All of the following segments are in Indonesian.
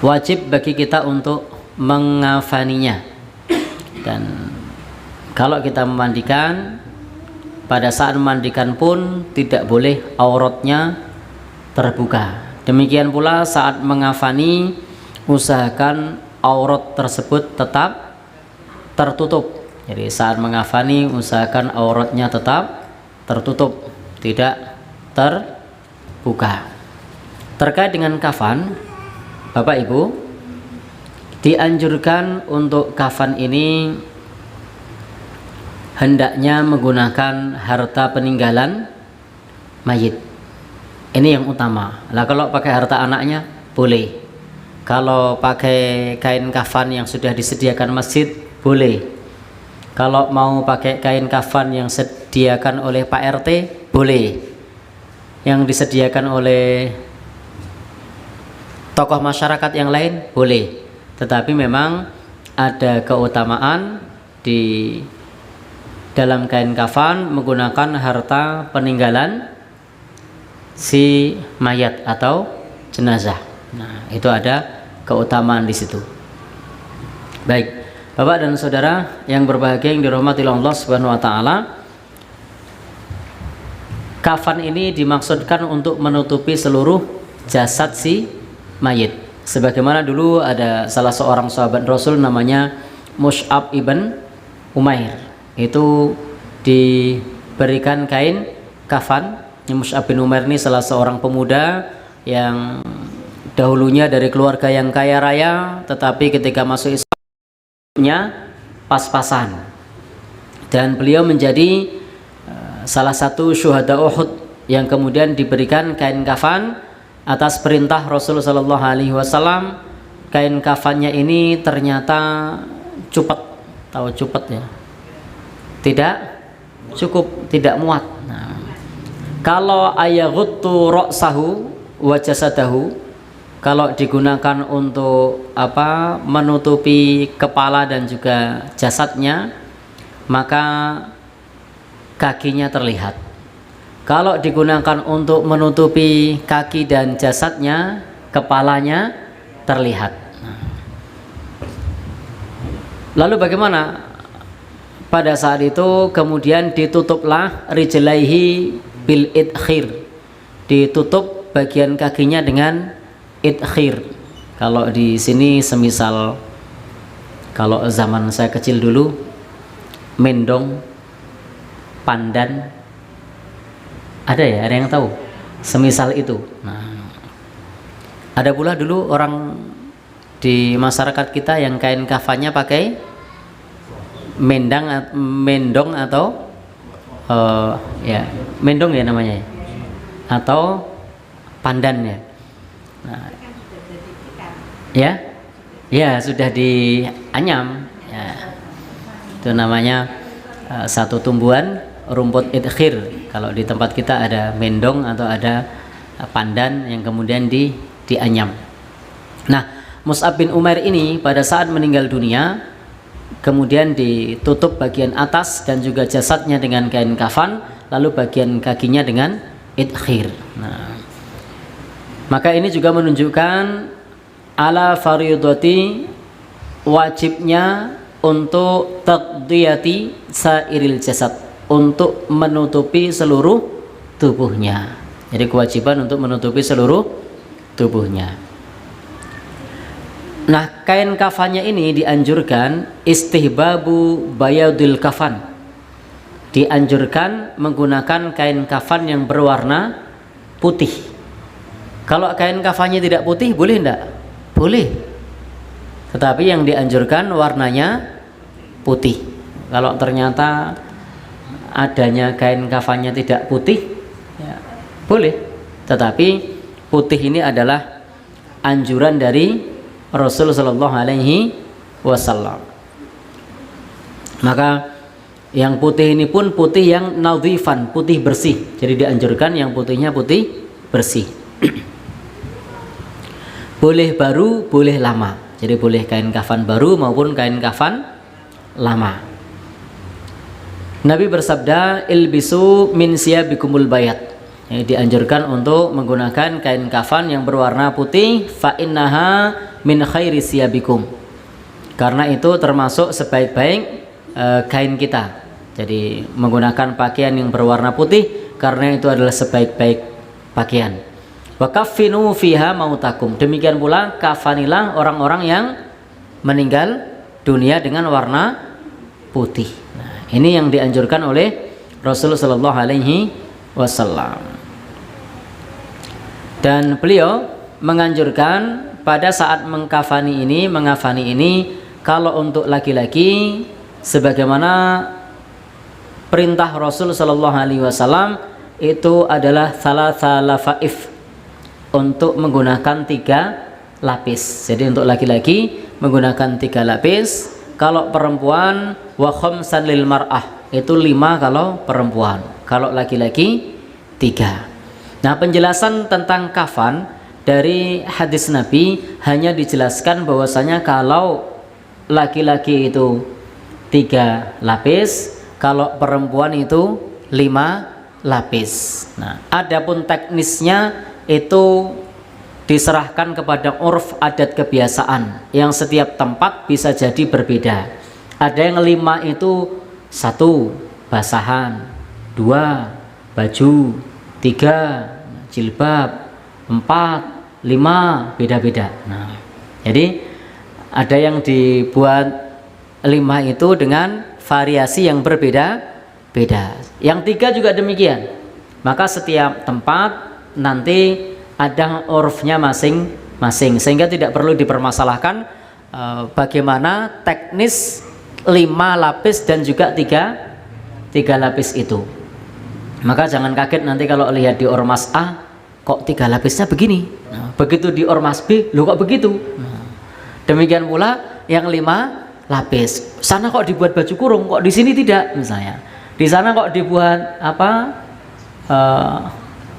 wajib bagi kita untuk mengafaninya. Dan kalau kita memandikan, pada saat memandikan pun tidak boleh auratnya terbuka. Demikian pula saat mengafani, usahakan aurat tersebut tetap tertutup. Jadi saat mengafani usahakan auratnya tetap tertutup, tidak terbuka. Terkait dengan kafan, Bapak Ibu, dianjurkan untuk kafan ini hendaknya menggunakan harta peninggalan mayit. Ini yang utama. Lah kalau pakai harta anaknya boleh. Kalau pakai kain kafan yang sudah disediakan masjid boleh. Kalau mau pakai kain kafan yang disediakan oleh Pak RT boleh. Yang disediakan oleh tokoh masyarakat yang lain boleh. Tetapi memang ada keutamaan di dalam kain kafan menggunakan harta peninggalan si mayat atau jenazah. Nah, itu ada keutamaan di situ. Baik, Bapak dan Saudara yang berbahagia yang dirahmati Allah Subhanahu wa taala, kafan ini dimaksudkan untuk menutupi seluruh jasad si mayit. Sebagaimana dulu ada salah seorang sahabat Rasul namanya Mus'ab ibn Umair. Itu diberikan kain kafan. Mus'ab bin Umair ini salah seorang pemuda yang dahulunya dari keluarga yang kaya raya, tetapi ketika masuk Islamnya pas-pasan. Dan beliau menjadi salah satu syuhada Uhud yang kemudian diberikan kain kafan atas perintah Rasulullah Shallallahu Alaihi Wasallam. Kain kafannya ini ternyata cupet, tahu cupet ya? Tidak cukup, tidak muat. Nah, kalau ayaghuttu ra'sahu wa jasadahu, kalau digunakan untuk apa? Menutupi kepala dan juga jasadnya, maka kakinya terlihat. Kalau digunakan untuk menutupi kaki dan jasadnya, kepalanya terlihat. Lalu bagaimana? Pada saat itu kemudian ditutuplah rijlaihi bil idkhir, ditutup bagian kakinya dengan idkhir. Kalau di sini semisal, kalau zaman saya kecil dulu, mendong, pandan, ada ya, ada yang tahu semisal itu. Nah, ada pula dulu orang di masyarakat kita yang kain kafannya pakai mendong atau ya mendong ya namanya, atau pandan ya. Nah, ya sudah dianyam ya. Itu namanya satu tumbuhan rumput idkhir. Kalau di tempat kita ada mendong atau ada pandan yang kemudian dianyam. Nah, Mus'ab bin Umair ini pada saat meninggal dunia kemudian ditutup bagian atas dan juga jasadnya dengan kain kafan, lalu bagian kakinya dengan idkhir. Nah, maka ini juga menunjukkan ala fardhati, wajibnya untuk taqdiyati sairil jasad, untuk menutupi seluruh tubuhnya. Jadi kewajiban untuk menutupi seluruh tubuhnya. Nah, kain kafannya ini dianjurkan istihbabu bayadil kafan. Dianjurkan menggunakan kain kafan yang berwarna putih. Kalau kain kafannya tidak putih boleh enggak? Boleh. Tetapi yang dianjurkan warnanya putih. Kalau ternyata adanya kain kafannya tidak putih, ya, boleh. Tetapi putih ini adalah anjuran dari Rasul Sallallahu Alaihi Wasallam. Maka yang putih ini pun putih yang nadhifan, putih bersih. Jadi dianjurkan yang putihnya putih bersih. Boleh baru, boleh lama. Jadi boleh kain kafan baru maupun kain kafan lama. Nabi bersabda, ilbisu min siyabikumul bayat. dianjurkan untuk menggunakan kain kafan yang berwarna putih, fa innaha min khairi siyabikum, karena itu termasuk sebaik-baik kain kita. Jadi menggunakan pakaian yang berwarna putih karena itu adalah sebaik-baik pakaian. Wa kaffinu fiha mautakum, demikian pula kafanilah orang-orang yang meninggal dunia dengan warna putih. Nah, ini yang dianjurkan oleh Rasulullah Shallallahu Alaihi Wasallam. Dan beliau menganjurkan pada saat mengafani ini, kalau untuk laki-laki sebagaimana perintah Rasul Shallallahu Alaihi Wasallam itu adalah thalatha lafaif, untuk menggunakan 3 lapis. Jadi untuk laki-laki menggunakan 3 lapis. Kalau perempuan wa khamsan lil mar'ah, itu 5 kalau perempuan. Kalau laki-laki 3. Nah, penjelasan tentang kafan dari hadis Nabi hanya dijelaskan bahwasanya kalau laki-laki itu 3 lapis, kalau perempuan itu 5 lapis. Nah, adapun teknisnya itu diserahkan kepada urf adat kebiasaan yang setiap tempat bisa jadi berbeda. Ada yang 5 itu 1 basahan, 2 baju, 3 jilbab, 4, 5 beda-beda. Nah, jadi ada yang dibuat 5 itu dengan variasi yang berbeda-beda. Yang 3 juga demikian. Maka setiap tempat nanti ada urfnya masing-masing, sehingga tidak perlu dipermasalahkan bagaimana teknis 5 lapis dan juga 3 lapis itu. Maka jangan kaget nanti kalau lihat di ormas A kok 3 lapisnya begini, nah, begitu di ormas B lo kok begitu. Nah, demikian pula yang 5 lapis, sana kok dibuat baju kurung, kok di sini tidak, misalnya di sana kok dibuat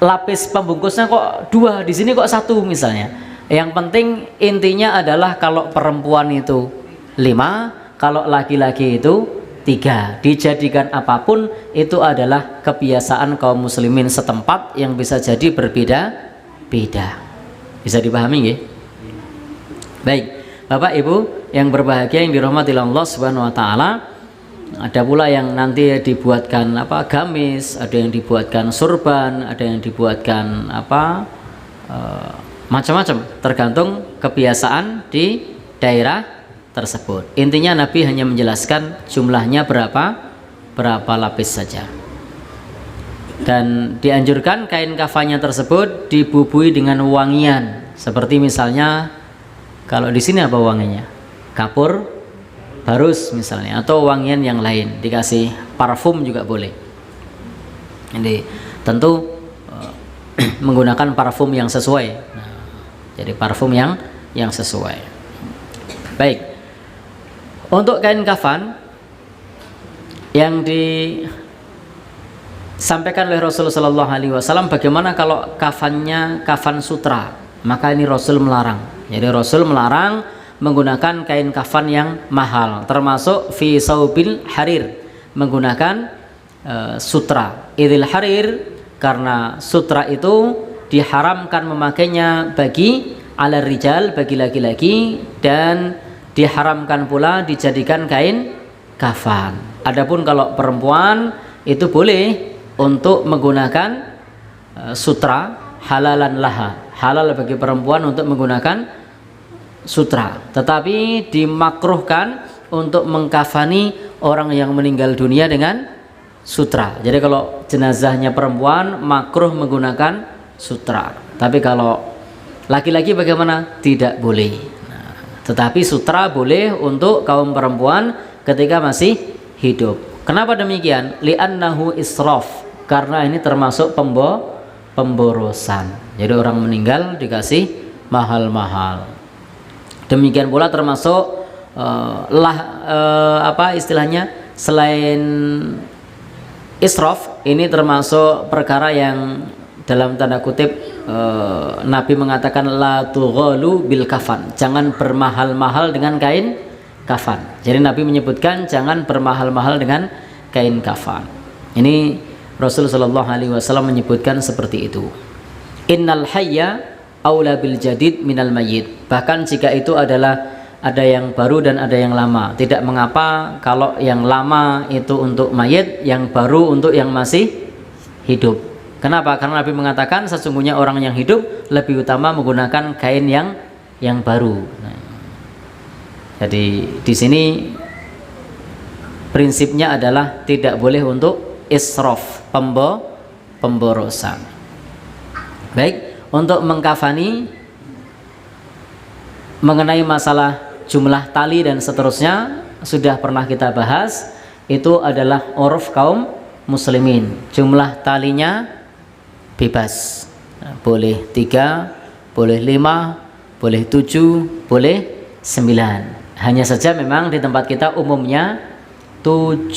lapis pembungkusnya kok 2, di sini kok 1 misalnya. Yang penting intinya adalah kalau perempuan itu 5, kalau laki-laki itu 3. Dijadikan apapun itu adalah kebiasaan kaum muslimin setempat yang bisa jadi berbeda-beda. Bisa dipahami nggih? Baik, Bapak Ibu yang berbahagia yang dirahmati Allah Subhanahu wa taala, ada pula yang nanti dibuatkan gamis, ada yang dibuatkan surban, ada yang dibuatkan macam-macam, tergantung kebiasaan di daerah tersebut. Intinya Nabi hanya menjelaskan jumlahnya berapa lapis saja. Dan dianjurkan kain kafannya tersebut dibubui dengan wangian, seperti misalnya kalau di sini apa wanginya? Kapur barus misalnya, atau wangian yang lain, dikasih parfum juga boleh. Jadi tentu menggunakan parfum yang sesuai. Nah, jadi parfum yang sesuai. Baik. Untuk kain kafan yang disampaikan oleh Rasulullah Shallallahu Alaihi Wasallam, bagaimana kalau kafannya kafan sutra? Maka ini Rasul melarang. Jadi Rasul melarang menggunakan kain kafan yang mahal, termasuk fi saubil harir, menggunakan sutra. Idil harir, karena sutra itu diharamkan memakainya bagi ala rijal, bagi laki-laki, dan diharamkan pula dijadikan kain kafan. Adapun kalau perempuan itu boleh untuk menggunakan sutra, halalan laha, halal bagi perempuan untuk menggunakan sutra, tetapi dimakruhkan untuk mengkafani orang yang meninggal dunia dengan sutra. Jadi kalau jenazahnya perempuan makruh menggunakan sutra, tapi kalau laki-laki bagaimana? Tidak boleh. Tetapi sutra boleh untuk kaum perempuan ketika masih hidup. Kenapa demikian? Li'annahu israf, karena ini termasuk pemborosan. Jadi orang meninggal dikasih mahal-mahal. Demikian pula termasuk istilahnya, selain israf, ini termasuk perkara yang dalam tanda kutip Nabi mengatakan la tughalu bil kafan, jangan bermahal-mahal dengan kain kafan. Jadi Nabi menyebutkan jangan bermahal-mahal dengan kain kafan. Ini Rasul Shallallahu Alaihi Wasallam menyebutkan seperti itu. Innal hayya aula bil jadid minal mayyit. Bahkan jika itu adalah ada yang baru dan ada yang lama, tidak mengapa kalau yang lama itu untuk mayit, yang baru untuk yang masih hidup. Kenapa? Karena Nabi mengatakan sesungguhnya orang yang hidup lebih utama menggunakan kain yang baru. Nah, jadi di sini prinsipnya adalah tidak boleh untuk israf, pemborosan. Baik, untuk mengkafani mengenai masalah jumlah tali dan seterusnya sudah pernah kita bahas. Itu adalah uruf kaum muslimin. Jumlah talinya bebas, boleh 3, boleh 5, boleh 7, boleh 9. Hanya saja memang di tempat kita umumnya 7.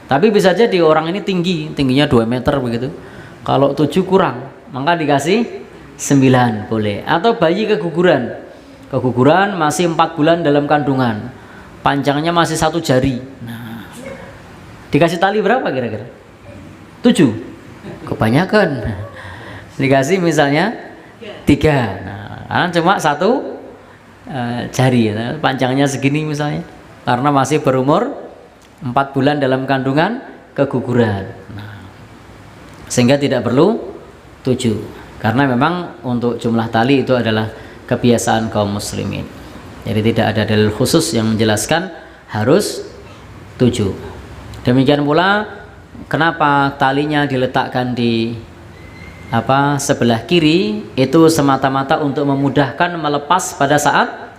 Tapi bisa jadi orang ini tingginya 2 meter begitu. Kalau 7 kurang, maka dikasih 9 boleh. Atau bayi keguguran masih 4 bulan dalam kandungan, panjangnya masih 1 jari. Nah, dikasih tali berapa kira-kira? 7? Kebanyakan. Dikasih misalnya 3. Nah, cuma 1 jari, panjangnya segini misalnya, karena masih berumur 4 bulan dalam kandungan keguguran. Nah, sehingga tidak perlu 7, karena memang untuk jumlah tali itu adalah kebiasaan kaum muslimin. Jadi tidak ada dalil khusus yang menjelaskan harus 7. Demikian pula kenapa talinya diletakkan di sebelah kiri, itu semata-mata untuk memudahkan melepas pada saat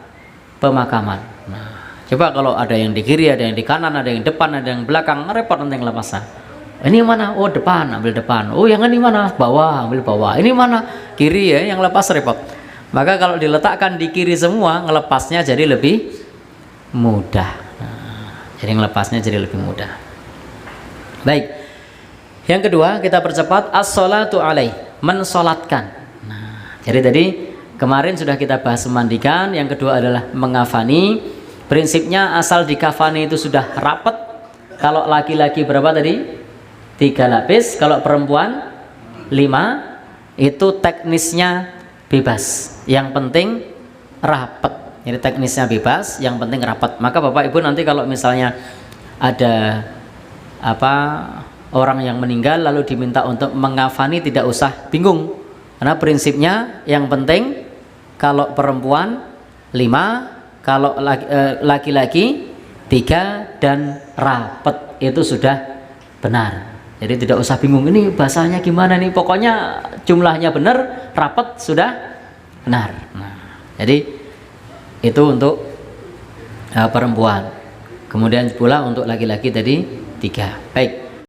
pemakaman. Nah, coba kalau ada yang di kiri, ada yang di kanan, ada yang depan, ada yang belakang, repot nanti ngelepasnya. Ini mana? Oh depan, ambil depan. Oh yang ini mana? Bawah, ambil bawah. Ini mana? Kiri ya, yang lepas repot. Maka kalau diletakkan di kiri semua, ngelepasnya jadi lebih mudah. Nah, jadi ngelepasnya jadi lebih mudah. Baik. Yang kedua, kita percepat as-sholatu alaih, mensolatkan. Nah, jadi tadi kemarin sudah kita bahas memandikan. Yang kedua adalah mengafani. Prinsipnya asal dikafani itu sudah rapat. Kalau laki-laki berapa tadi? 3 lapis. Kalau perempuan 5. Itu teknisnya bebas, yang penting rapat. Jadi teknisnya bebas, yang penting rapat. Maka Bapak Ibu nanti kalau misalnya ada orang yang meninggal lalu diminta untuk mengafani, tidak usah bingung, karena prinsipnya yang penting kalau perempuan 5, kalau laki-laki 3 dan rapat, itu sudah benar. Jadi tidak usah bingung, ini bahasanya gimana nih, pokoknya jumlahnya benar, rapat sudah benar. Nah, jadi itu untuk perempuan. Kemudian pula untuk laki-laki tadi 3. Baik.